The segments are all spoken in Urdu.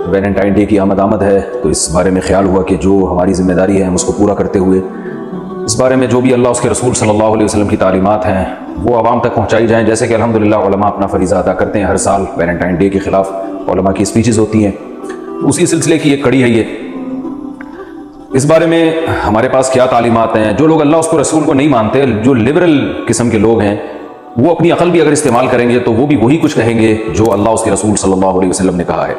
ویلنٹائن ڈے کی آمد ہے، تو اس بارے میں خیال ہوا کہ جو ہماری ذمہ داری ہے ہم اس کو پورا کرتے ہوئے اس بارے میں جو بھی اللہ اس کے رسول صلی اللہ علیہ وسلم کی تعلیمات ہیں وہ عوام تک پہنچائی جائیں. جیسے کہ الحمدللہ علماء اپنا فریضہ ادا کرتے ہیں، ہر سال ویلنٹائن ڈے کے خلاف علماء کی اسپیچز ہوتی ہیں، اسی سلسلے کی ایک کڑی ہے یہ. اس بارے میں ہمارے پاس کیا تعلیمات ہیں؟ جو لوگ اللہ اس کو رسول کو نہیں مانتے، جو لبرل قسم کے لوگ ہیں، وہ اپنی عقل بھی اگر استعمال کریں گے تو وہ بھی وہی کچھ کہیں گے جو اللہ اس کے رسول صلی اللہ علیہ وسلم نے کہا ہے.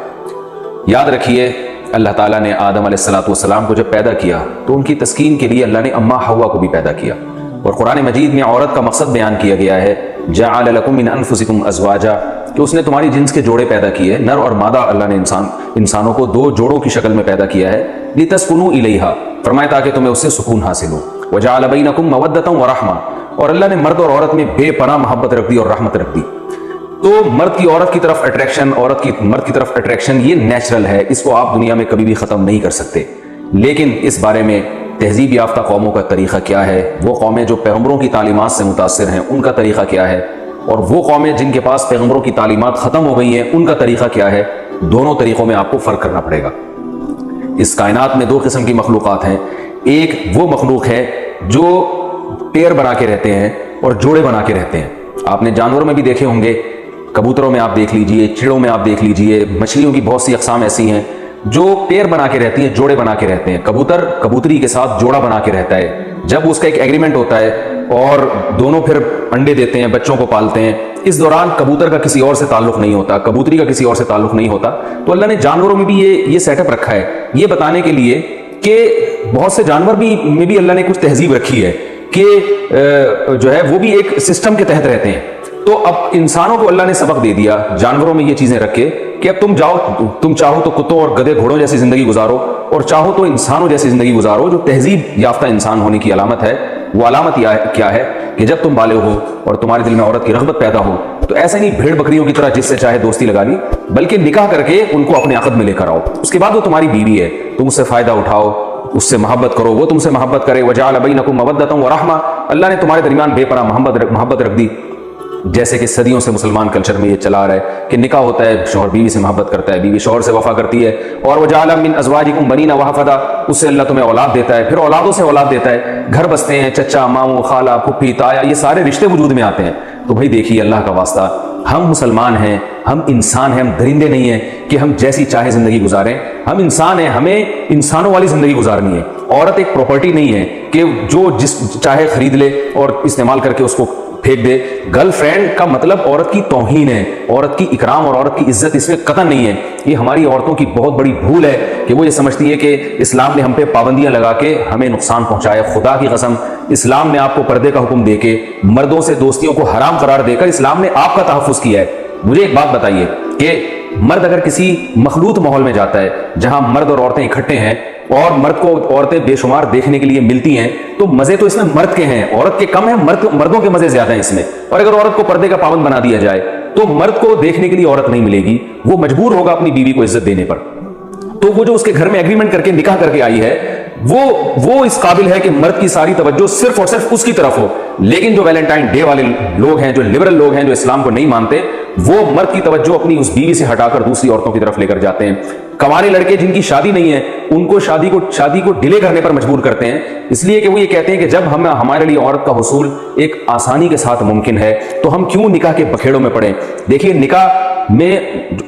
یاد رکھیے، اللہ تعالیٰ نے آدم علیہ السلام کو جب پیدا کیا تو ان کی تسکین کے لیے اللہ نے اماں حوا کو بھی پیدا کیا، اور قرآن مجید میں عورت کا مقصد بیان کیا گیا ہے، جعل لکم من انفسکم ازواجا، کہ اس نے تمہاری جنس کے جوڑے پیدا کیے، نر اور مادہ. اللہ نے انسانوں کو دو جوڑوں کی شکل میں پیدا کیا ہے، لتسکنوا الیہا، فرمایا تاکہ تمہیں اس سے سکون حاصل ہو. وجعل بینکم مودۃ ورحمہ، اور اللہ نے مرد اور عورت میں بے پناہ محبت رکھ دی اور رحمت رکھ دی. تو مرد کی عورت کی طرف اٹریکشن، عورت کی مرد کی طرف اٹریکشن، یہ نیچرل ہے، اس کو آپ دنیا میں کبھی بھی ختم نہیں کر سکتے. لیکن اس بارے میں تہذیب یافتہ قوموں کا طریقہ کیا ہے، وہ قومیں جو پیغمبروں کی تعلیمات سے متاثر ہیں ان کا طریقہ کیا ہے، اور وہ قومیں جن کے پاس پیغمبروں کی تعلیمات ختم ہو گئی ہیں ان کا طریقہ کیا ہے، دونوں طریقوں میں آپ کو فرق کرنا پڑے گا. اس کائنات میں دو قسم کی مخلوقات ہیں. ایک وہ مخلوق ہے جو پیر بنا کے رہتے ہیں اور جوڑے بنا کے رہتے ہیں. آپ نے جانوروں میں بھی دیکھے ہوں گے، کبوتروں میں آپ دیکھ لیجئے، چڑوں میں آپ دیکھ لیجئے، مچھلیوں کی بہت سی اقسام ایسی ہیں جو پیر بنا کے رہتی ہیں، جوڑے بنا کے رہتے ہیں. کبوتر کبوتری کے ساتھ جوڑا بنا کے رہتا ہے، جب اس کا ایک ایگریمنٹ ہوتا ہے اور دونوں پھر انڈے دیتے ہیں، بچوں کو پالتے ہیں، اس دوران کبوتر کا کسی اور سے تعلق نہیں ہوتا، کبوتری کا کسی اور سے تعلق نہیں ہوتا. تو اللہ نے جانوروں میں بھی یہ سیٹ اپ رکھا ہے، یہ بتانے کے لیے کہ بہت سے جانور میں بھی اللہ نے کچھ تہذیب رکھی ہے کہ جو ہے وہ بھی ایک سسٹم کے تحت رہتے ہیں. تو اب انسانوں کو اللہ نے سبق دے دیا جانوروں میں یہ چیزیں رکھ کے کہ اب تم چاہو تو کتوں اور گدھے گھوڑوں جیسی زندگی گزارو، اور چاہو تو انسانوں جیسی زندگی گزارو. جو تہذیب یافتہ انسان ہونے کی علامت ہے، وہ علامت کیا ہے کہ جب تم بالغ ہو اور تمہارے دل میں عورت کی رغبت پیدا ہو تو ایسے نہیں بھیڑ بکریوں کی طرح جس سے چاہے دوستی لگا لی، بلکہ نکاح کر کے ان کو اپنے عقد میں لے کر آؤ. اس کے بعد وہ تمہاری بیوی ہے، تم اس سے فائدہ اٹھاؤ، اس سے محبت کرو، وہ تم سے محبت کرے. وجعل بینکم مودۃ ورحمہ، اللہ نے تمہارے درمیان بے پناہ محبت رکھ دی. جیسے کہ صدیوں سے مسلمان کلچر میں یہ چلا رہا ہے کہ نکاح ہوتا ہے، شوہر بیوی سے محبت کرتا ہے، بیوی شوہر سے وفا کرتی ہے. اور وجعل من ازواجکم بنین وحفدا، اس سے اللہ تمہیں اولاد دیتا ہے، پھر اولادوں سے اولاد دیتا ہے. گھر بستے ہیں، چچا، ماموں، خالہ، پھپھی، تایا، یہ سارے رشتے وجود میں آتے ہیں. تو بھائی دیکھیے، اللہ کا واسطہ، ہم مسلمان ہیں، ہم انسان ہیں، ہم درندے نہیں ہیں کہ ہم جیسی چاہے زندگی گزاریں. ہم انسان ہیں، ہمیں انسانوں والی زندگی گزارنی ہے. عورت ایک پراپرٹی نہیں ہے کہ جو جس چاہے خرید لے اور استعمال کر کے اس کو پھینک دے. گرل فرینڈ کا مطلب عورت کی توہین ہے، عورت کی اکرام اور عورت کی عزت اس میں قطعا نہیں ہے. یہ ہماری عورتوں کی بہت بڑی بھول ہے کہ وہ یہ سمجھتی ہے کہ اسلام نے ہم پہ پابندیاں لگا کے ہمیں نقصان پہنچایا. خدا کی قسم، اسلام نے آپ کو پردے کا حکم دے کے، مردوں سے دوستیوں کو حرام قرار دے کر اسلام نے آپ کا تحفظ کیا ہے. مجھے ایک بات بتائیے کہ مرد اگر کسی مخلوط ماحول میں جاتا ہے جہاں مرد اور عورتیں اکٹھے ہیں اور مرد کو عورتیں بے شمار دیکھنے کے لیے ملتی ہیں، تو مزے تو اس میں مرد کے ہیں، عورت کے کم ہیں، مردوں کے مزے زیادہ ہیں اس میں. اور اگر عورت کو پردے کا پابند بنا دیا جائے تو مرد کو دیکھنے کے لیے عورت نہیں ملے گی، وہ مجبور ہوگا اپنی بیوی کو عزت دینے پر. تو وہ جو اس کے گھر میں ایگریمنٹ کر کے نکاح کر کے آئی ہے وہ اس قابل ہے کہ مرد کی ساری توجہ صرف اور صرف اس کی طرف ہو. لیکن جو ویلنٹائن ڈے والے لوگ ہیں، جو لبرل لوگ ہیں، جو اسلام کو نہیں مانتے، وہ مرد کی توجہ اپنی اس بیوی سے ہٹا کر دوسری عورتوں کی طرف لے کر جاتے ہیں. کمارے لڑکے جن کی شادی نہیں ہے ان کو شادی کو ڈیلے کرنے پر مجبور کرتے ہیں، اس لیے کہ وہ یہ کہتے ہیں کہ جب ہمارے لیے عورت کا حصول ایک آسانی کے ساتھ ممکن ہے تو ہم کیوں نکاح کے بکھیڑوں میں پڑیں. دیکھیے، نکاح میں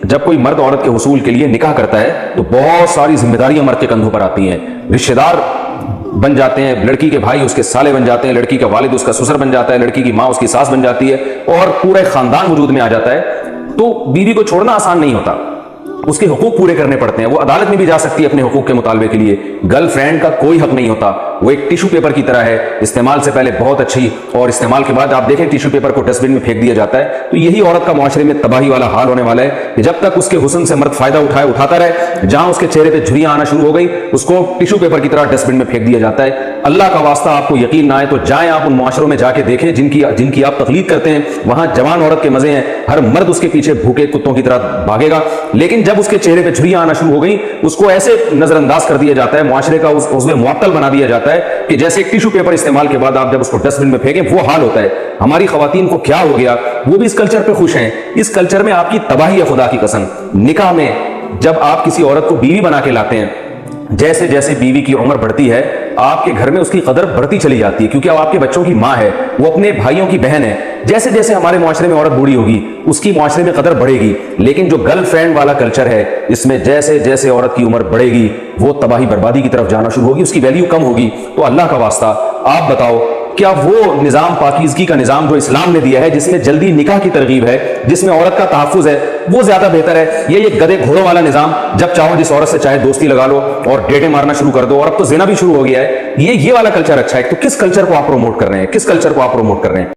جب کوئی مرد عورت کے حصول کے لیے نکاح کرتا ہے تو بہت ساری ذمہ داریاں مرد کے کندھوں پر آتی ہیں. رشتہ دار بن جاتے ہیں، لڑکی کے بھائی اس کے سالے بن جاتے ہیں، لڑکی کا والد اس کا سسر بن جاتا ہے، لڑکی کی ماں اس کی ساس بن جاتی ہے، اور پورا خاندان وجود میں آ جاتا ہے. تو بیوی کو چھوڑنا آسان نہیں ہوتا، اس کے حقوق پورے کرنے پڑتے ہیں. وہ عدالت میں بھی جا سکتی ہے اپنے حقوق کے مطالبے کے لیے. گرل فرینڈ کا کوئی حق نہیں ہوتا، وہ ایک ٹیشو پیپر کی طرح ہے، استعمال سے پہلے بہت اچھی اور استعمال کے بعد آپ دیکھیں ٹیشو پیپر کو ڈسٹ بن میں پھینک دیا جاتا ہے. تو یہی عورت کا معاشرے میں تباہی والا حال ہونے والا ہے کہ جب تک اس کے حسن سے مرد فائدہ اٹھاتا رہے، جہاں اس کے چہرے پہ جھریاں آنا شروع ہو گئی اس کو ٹیشو پیپر کی طرح ڈسٹ بن میں پھینک دیا جاتا ہے. اللہ کا واسطہ آپ کو یقین نہ آئے تو جائیں آپ ان معاشروں میں جا کے دیکھیں جن کی آپ تقلید کرتے ہیں. وہاں جوان عورت کے مزے ہیں، ہر مرد اس کے پیچھے بھوکے کتوں کی طرح بھاگے گا. لیکن جب اس کے چہرے پہ جھریاں آنا شروع ہو گئی اس کو ایسے نظر انداز کر دیا جاتا ہے، معاشرے کا عضو معطل بنا دیا جاتا ہے کہ جیسے ایک ٹیشو پیپر استعمال کے بعد آپ جب اس کو ڈسٹ بن میں پھینکیں وہ حال ہوتا ہے. ہماری خواتین کو کیا ہو گیا؟ وہ بھی اس کلچر پہ خوش ہیں. اس کلچر میں آپ کی تباہی ہے. خدا کی قسم، نکاح میں جب آپ کسی عورت کو بیوی بنا کے لاتے ہیں، جیسے جیسے بیوی کی عمر بڑھتی ہے آپ کے گھر میں اس کی قدر بڑھتی چلی جاتی ہے، کیونکہ اب آپ کے بچوں کی ماں ہے، وہ اپنے بھائیوں کی بہن ہے۔ جیسے جیسے ہمارے معاشرے میں عورت بوڑھی ہوگی اس کی معاشرے میں قدر بڑھے گی، لیکن جو گرل فرینڈ والا کلچر ہے اس میں جیسے جیسے عورت کی عمر بڑھے گی وہ تباہی بربادی کی طرف جانا شروع ہوگی، اس کی ویلیو کم ہوگی۔ تو اللہ کا واسطہ آپ بتاؤ، کیا وہ نظام پاکیزگی کا نظام جو اسلام نے دیا ہے، جس میں جلدی نکاح کی ترغیب ہے، جس میں عورت کا تحفظ ہے، وہ زیادہ بہتر ہے، یہ گدھے گھوڑوں والا نظام جب چاہو جس عورت سے چاہے دوستی لگا لو اور ڈیٹیں مارنا شروع کر دو، اور اب تو زنا بھی شروع ہو گیا ہے، یہ والا کلچر اچھا ہے؟ تو کس کلچر کو آپ پروموٹ کر رہے ہیں؟ کس کلچر کو آپ پروموٹ کر رہے ہیں؟